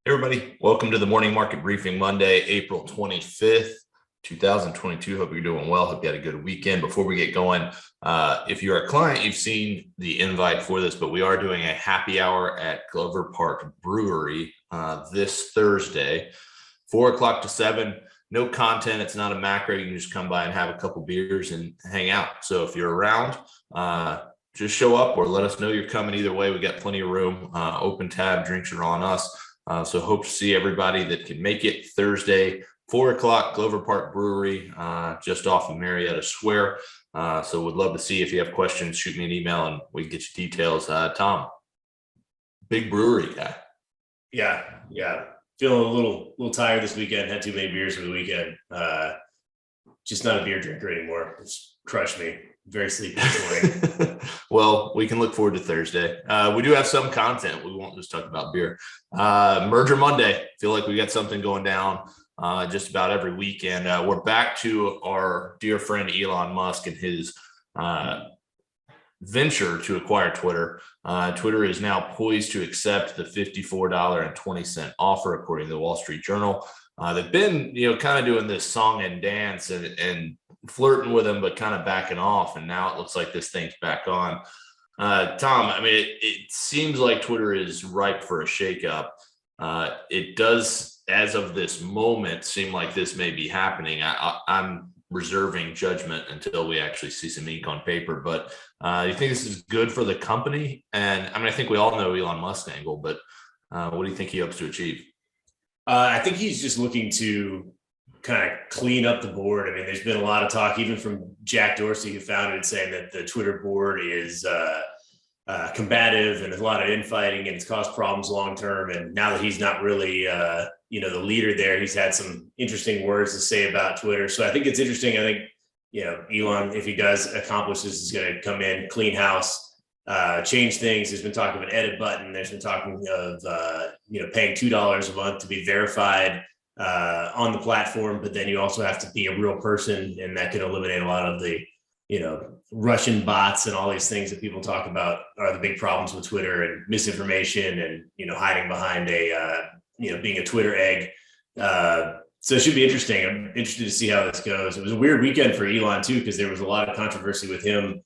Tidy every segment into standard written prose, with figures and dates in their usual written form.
Everybody, welcome to the Morning Market Briefing Monday, April 25th, 2022. Hope you're doing well. Hope you had a good weekend. Before we get going, if you're a client, you've seen the invite for this, but we are doing a happy hour at Glover Park Brewery this Thursday, 4 o'clock to 7. No content. It's not a macro. You can just come by and have a couple beers and hang out. So if you're around, just show up or let us know you're coming. Either way, we got plenty of room. Open tab, drinks are on us. So hope to see everybody that can make it Thursday, 4 o'clock, Glover Park Brewery, just off of Marietta Square. So would love to see. If you have questions, shoot me an email and we can get you details. Tom, big brewery guy. Yeah. Feeling a little tired this weekend. Had too many beers for the weekend. Just not a beer drinker anymore. It's crushed me. Very sleepy this morning. Well, we can look forward to Thursday. We do have some content. We won't just talk about beer. Merger Monday. Feel like we got something going down just about every weekend. We're back to our dear friend Elon Musk and his venture to acquire Twitter. Twitter is now poised to accept the $54.20 offer, according to the Wall Street Journal. They've been, kind of doing this song and dance and flirting with him, but kind of backing off. And now it looks like this thing's back on. Tom, I mean, it seems like Twitter is ripe for a shakeup. It does, as of this moment, seem like this may be happening. I'm reserving judgment until we actually see some ink on paper. But you think this is good for the company? And I mean, I think we all know Elon Musk's angle, but what do you think he hopes to achieve? I think he's just looking to kind of clean up the board. I mean, there's been a lot of talk, even from Jack Dorsey, who founded it, saying that the Twitter board is combative and there's a lot of infighting and it's caused problems long term. And now that he's not really, the leader there, he's had some interesting words to say about Twitter. So I think it's interesting. I think, Elon, if he does accomplish this, is going to come in, clean house, change things. There's been talk of an edit button. There's been talking of paying $2 a month to be verified on the platform, but then you also have to be a real person, and that could eliminate a lot of the Russian bots and all these things that people talk about are the big problems with Twitter, and misinformation and hiding behind a being a Twitter egg. So it should be interesting. I'm interested to see how this goes. It was a weird weekend for Elon too, because there was a lot of controversy with him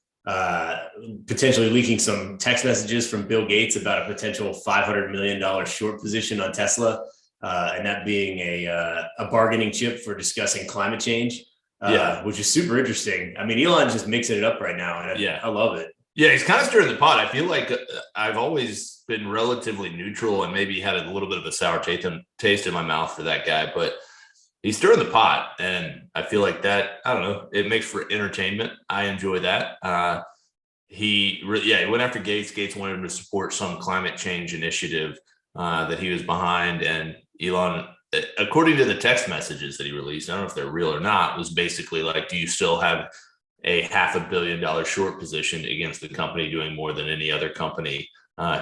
potentially leaking some text messages from Bill Gates about a potential $500 million short position on Tesla, and that being a bargaining chip for discussing climate change, which is super interesting. I mean, Elon just mixing it up right now, and I love it. Yeah, he's kind of stirring the pot. I feel like I've always been relatively neutral and maybe had a little bit of a sour taste in my mouth for that guy, but he's stirring the pot, and I feel like that, I don't know, it makes for entertainment. I enjoy that. He went after Gates. Gates wanted him to support some climate change initiative that he was behind. And Elon, according to the text messages that he released, I don't know if they're real or not, was basically like, do you still have a $500 million short position against the company doing more than any other company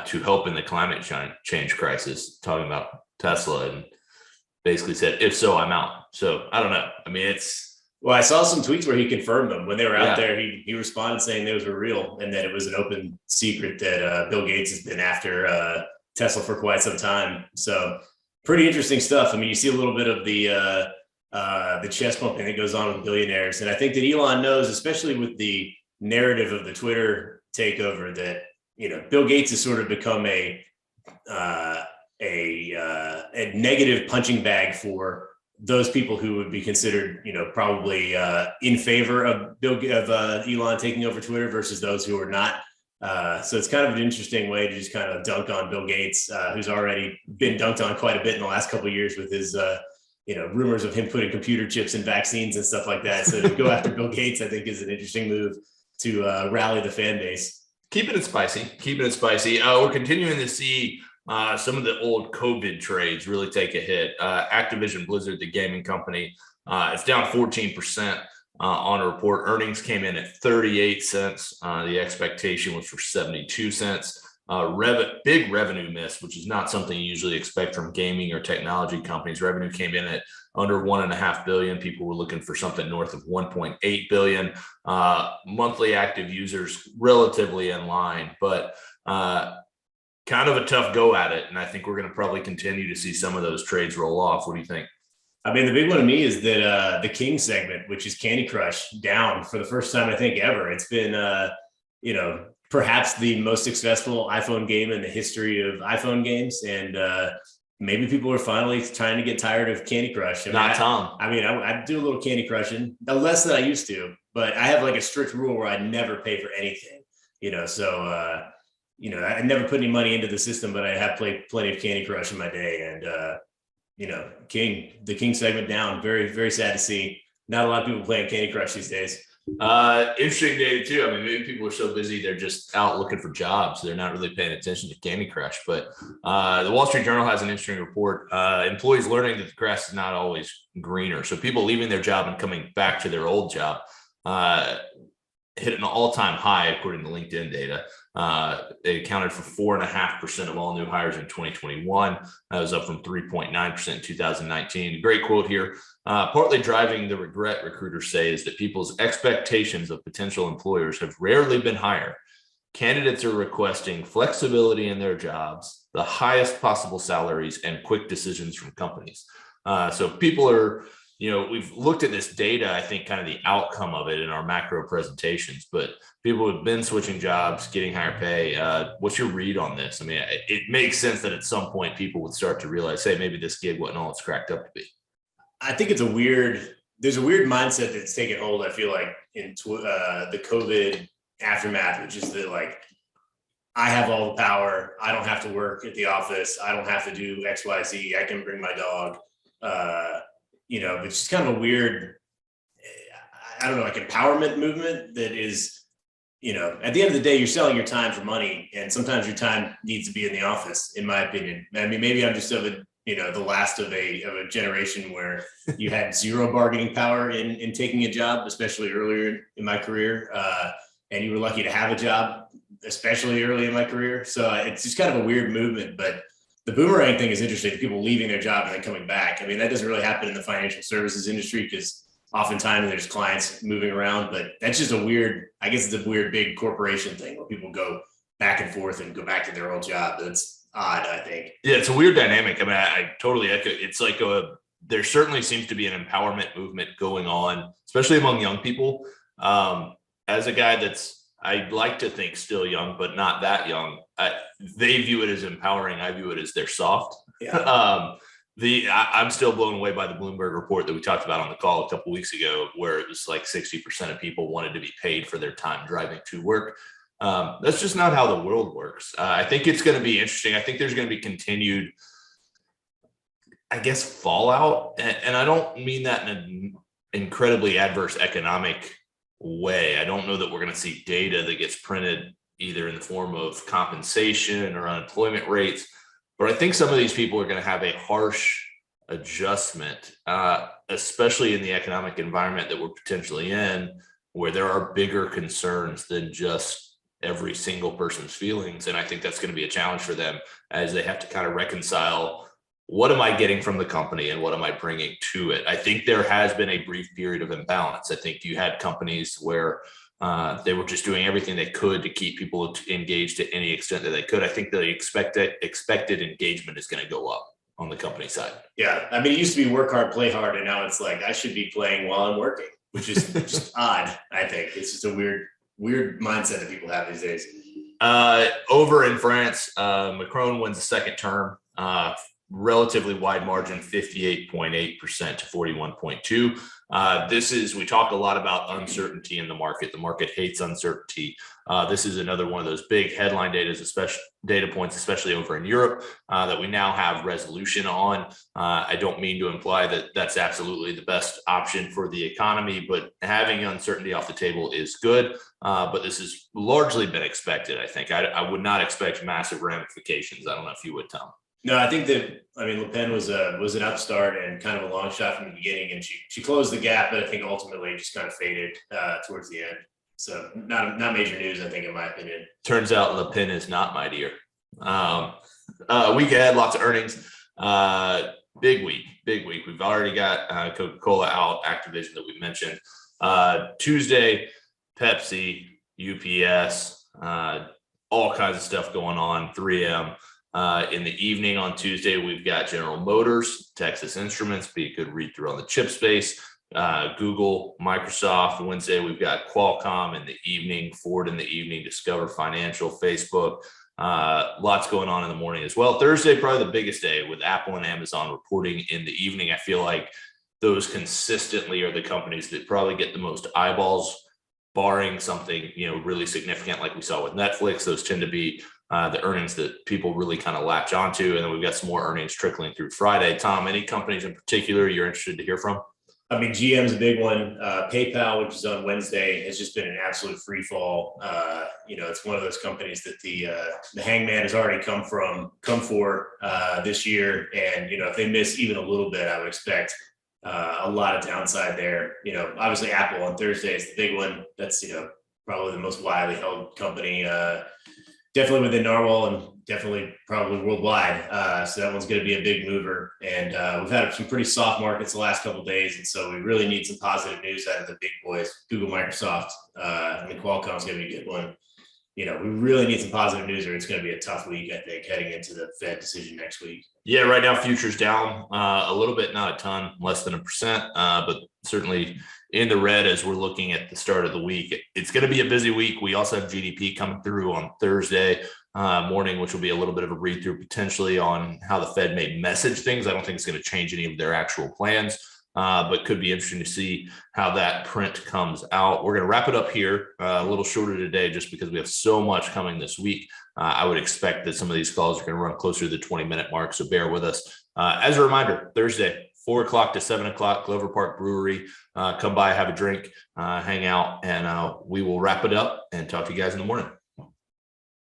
to help in the climate change crisis, talking about Tesla, and basically said, if so, I'm out. So I don't know. I mean, well, I saw some tweets where he confirmed them when they were out there. He responded saying those were real and that it was an open secret that Bill Gates has been after Tesla for quite some time. So pretty interesting stuff. I mean, you see a little bit of the chest pumping that goes on with billionaires. And I think that Elon knows, especially with the narrative of the Twitter takeover, that, Bill Gates has sort of become a negative punching bag for those people who would be considered, probably in favor of Elon taking over Twitter versus those who are not. So it's kind of an interesting way to just kind of dunk on Bill Gates, who's already been dunked on quite a bit in the last couple of years with his, rumors of him putting computer chips in vaccines and stuff like that. So to go after Bill Gates, I think, is an interesting move to rally the fan base. Keeping it spicy. We're continuing to see some of the old COVID trades really take a hit. Activision Blizzard, the gaming company, it's down 14% on a report. Earnings came in at 38 cents. The expectation was for 72 cents. Big revenue miss, which is not something you usually expect from gaming or technology companies. Revenue came in at under $1.5 billion. People were looking for something north of $1.8 billion. Monthly active users relatively in line, but kind of a tough go at it. And I think we're going to probably continue to see some of those trades roll off. What do you think? I mean, the big one to me is that the King segment, which is Candy Crush, down for the first time I think ever. It's been, perhaps the most successful iPhone game in the history of iPhone games, and maybe people are finally trying to get tired of Candy Crush. Tom. I do a little Candy Crushing, less than I used to, but I have like a strict rule where I never pay for anything. I never put any money into the system, but I have played plenty of Candy Crush in my day, and the King segment down. Very, very sad to see. Not a lot of people playing Candy Crush these days. Interesting data too. I mean, maybe people are so busy they're just out looking for jobs. They're not really paying attention to Candy Crush. But the Wall Street Journal has an interesting report. Employees learning that the grass is not always greener. So people leaving their job and coming back to their old job hit an all-time high according to LinkedIn data. They accounted for 4.5% of all new hires in 2021. That was up from 3.9% in 2019. Great quote here. Partly driving the regret, recruiters say, is that people's expectations of potential employers have rarely been higher. Candidates are requesting flexibility in their jobs, the highest possible salaries, and quick decisions from companies. So people are, we've looked at this data, I think kind of the outcome of it in our macro presentations, but people have been switching jobs, getting higher pay. What's your read on this? I mean, it makes sense that at some point people would start to realize, hey, maybe this gig wasn't all it's cracked up to be. I think there's a weird mindset that's taken hold, I feel like, in the COVID aftermath, which is that, like, I have all the power. I don't have to work at the office. I don't have to do X, Y, Z. I can bring my dog. It's just kind of a weird, I don't know, like empowerment movement that is, at the end of the day, you're selling your time for money, and sometimes your time needs to be in the office, in my opinion. I mean, maybe I'm just the last of a generation where you had zero bargaining power in taking a job, especially earlier in my career. And you were lucky to have a job, especially early in my career. So it's just kind of a weird movement, but the boomerang thing is interesting. People leaving their job and then coming back. I mean, that doesn't really happen in the financial services industry because oftentimes there's clients moving around, but that's just I guess it's a weird big corporation thing where people go back and forth and go back to their old job. That's odd, I think. Yeah, it's a weird dynamic. I mean, I totally echo. It's like there certainly seems to be an empowerment movement going on, especially among young people. As a guy I'd like to think still young, but not that young. They view it as empowering. I view it as they're soft. Yeah. I'm still blown away by the Bloomberg report that we talked about on the call a couple of weeks ago, where it was like 60% of people wanted to be paid for their time driving to work. That's just not how the world works. I think it's going to be interesting. I think there's going to be continued, I guess, fallout. And I don't mean that in an incredibly adverse economic way. I don't know that we're going to see data that gets printed either in the form of compensation or unemployment rates. But I think some of these people are going to have a harsh adjustment, especially in the economic environment that we're potentially in, where there are bigger concerns than just every single person's feelings. And I think that's going to be a challenge for them as they have to kind of reconcile, what am I getting from the company and what am I bringing to it? I think there has been a brief period of imbalance. I think you had companies where they were just doing everything they could to keep people engaged to any extent that they could. I think the expected engagement is going to go up on the company side. Yeah. I mean, it used to be work hard, play hard. And now it's like, I should be playing while I'm working, which is just odd. I think it's just a weird mindset that people have these days. Over in France, Macron wins the second term, relatively wide margin, 58.8% to 41.2. We talk a lot about uncertainty in the market. The market hates uncertainty. This is another one of those big headline data points, especially over in Europe, that we now have resolution on. I don't mean to imply that that's absolutely the best option for the economy, but having uncertainty off the table is good. But this has largely been expected, I think. I would not expect massive ramifications. I don't know if you would, Tom. No, I think Le Pen was an upstart and kind of a long shot from the beginning, and she closed the gap, but I think ultimately just kind of faded towards the end. So not major news, I think, in my opinion. Turns out Le Pen is not my dear. Week ahead, lots of earnings. Big week. We've already got Coca-Cola out, Activision that we mentioned. Tuesday, Pepsi, UPS, all kinds of stuff going on. 3M. In the evening on Tuesday, we've got General Motors, Texas Instruments, be a good read through on the chip space. Google, Microsoft. Wednesday, we've got Qualcomm in the evening, Ford in the evening, Discover Financial, Facebook. Lots going on in the morning as well. Thursday, probably the biggest day with Apple and Amazon reporting in the evening. I feel like those consistently are the companies that probably get the most eyeballs, barring something, really significant like we saw with Netflix. Those tend to be the earnings that people really kind of latch onto. And then we've got some more earnings trickling through Friday. Tom, any companies in particular you're interested to hear from? I mean, GM's a big one. PayPal, which is on Wednesday, has just been an absolute free fall. It's one of those companies that the hangman has already come for this year. And, if they miss even a little bit, I would expect a lot of downside there. Obviously Apple on Thursday is the big one. That's, probably the most widely held company, definitely within Narwhal and definitely probably worldwide. So that one's going to be a big mover. And we've had some pretty soft markets the last couple of days. And so we really need some positive news out of the big boys, Google, Microsoft. I mean, Qualcomm's going to be a good one. We really need some positive news or it's going to be a tough week, I think, heading into the Fed decision next week. Yeah, right now futures down a little bit, not a ton, less than 1%, but certainly in the red as we're looking at the start of the week. It's going to be a busy week. We also have GDP coming through on Thursday morning, which will be a little bit of a read through potentially on how the Fed may message things. I don't think it's going to change any of their actual plans, but could be interesting to see how that print comes out. We're going to wrap it up here, a little shorter today just because we have so much coming this week. I would expect that some of these calls are going to run closer to the 20-minute mark, so bear with us. As a reminder, Thursday, 4 o'clock to 7 o'clock, Glover Park Brewery. Come by, have a drink, hang out, and we will wrap it up and talk to you guys in the morning.